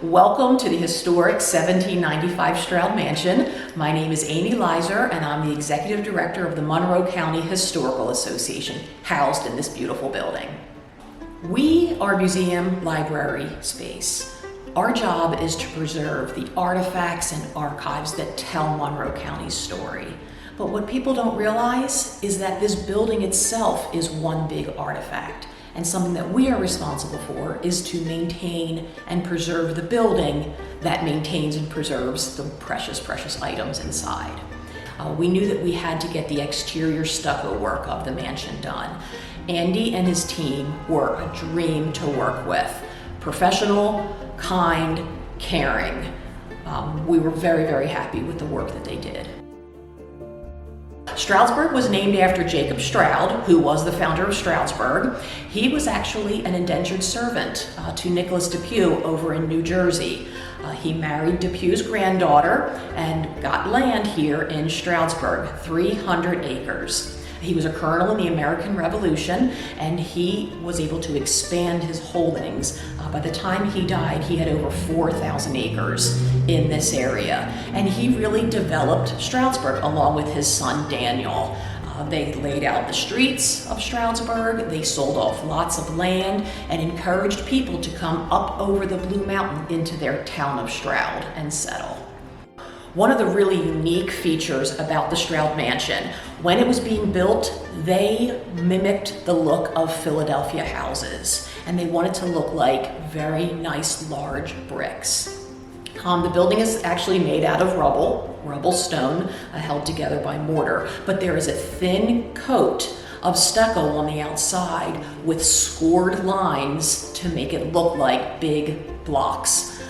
Welcome to the historic 1795 Stroud Mansion. My name is Amy Leiser and I'm the Executive Director of the Monroe County Historical Association, housed in this beautiful building. We are a museum library space. Our job is to preserve the artifacts and archives that tell Monroe County's story. But what people don't realize is that this building itself is one big artifact. And something that we are responsible for is to maintain and preserve the building that maintains and preserves the precious, precious items inside. We knew that we had to get the exterior stucco work of the mansion done. Andy and his team were a dream to work with. Professional, kind, caring. We were very, very happy with the work that they did. Stroudsburg was named after Jacob Stroud, who was the founder of Stroudsburg. He was actually an indentured servant to Nicholas Depew over in New Jersey. He married Depew's granddaughter and got land here in Stroudsburg, 300 acres. He was a colonel in the American Revolution, and he was able to expand his holdings. By the time he died, he had over 4,000 acres in this area. And he really developed Stroudsburg along with his son, Daniel. They laid out the streets of Stroudsburg, they sold off lots of land, and encouraged people to come up over the Blue Mountain into their town of Stroud and settle. One of the really unique features about the Stroud Mansion, when it was being built, they mimicked the look of Philadelphia houses, and they wanted to look like very nice, large bricks. The building is actually made out of rubble stone, held together by mortar, but there is a thin coat of stucco on the outside with scored lines to make it look like big blocks.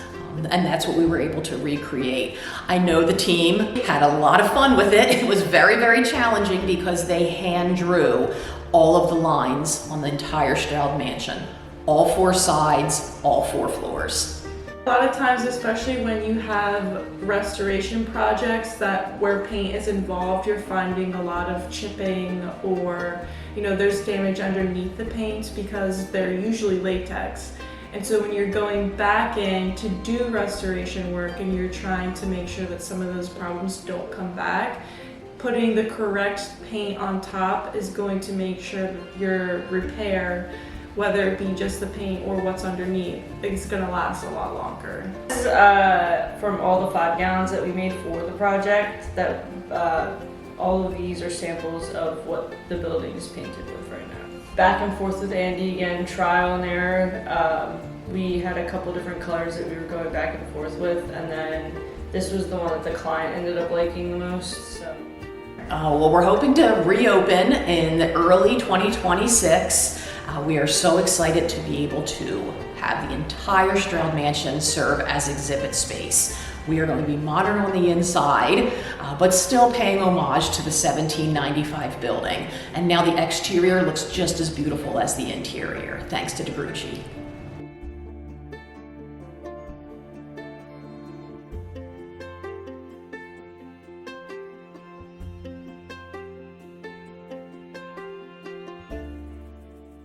And that's what we were able to recreate. I know the team had a lot of fun with it. It was very, very challenging because they hand drew all of the lines on the entire Stroud Mansion. All four sides, all four floors. A lot of times, especially when you have restoration projects where paint is involved, you're finding a lot of chipping or, there's damage underneath the paint because they're usually latex. And so when you're going back in to do restoration work and you're trying to make sure that some of those problems don't come back, putting the correct paint on top is going to make sure that your repair, whether it be just the paint or what's underneath, is going to last a lot longer. This is from all the 5 gallons that we made for the project. That all of these are samples of what the building is painted with right now. Back and forth with Andy again, trial and error. We had a couple different colors that we were going back and forth with, and then this was the one that the client ended up liking the most. So. Well, we're hoping to reopen in early 2026. We are so excited to be able to have the entire Stroud Mansion serve as exhibit space. We are going to be modern on the inside, but still paying homage to the 1795 building. And now the exterior looks just as beautiful as the interior, thanks to DeGrucci.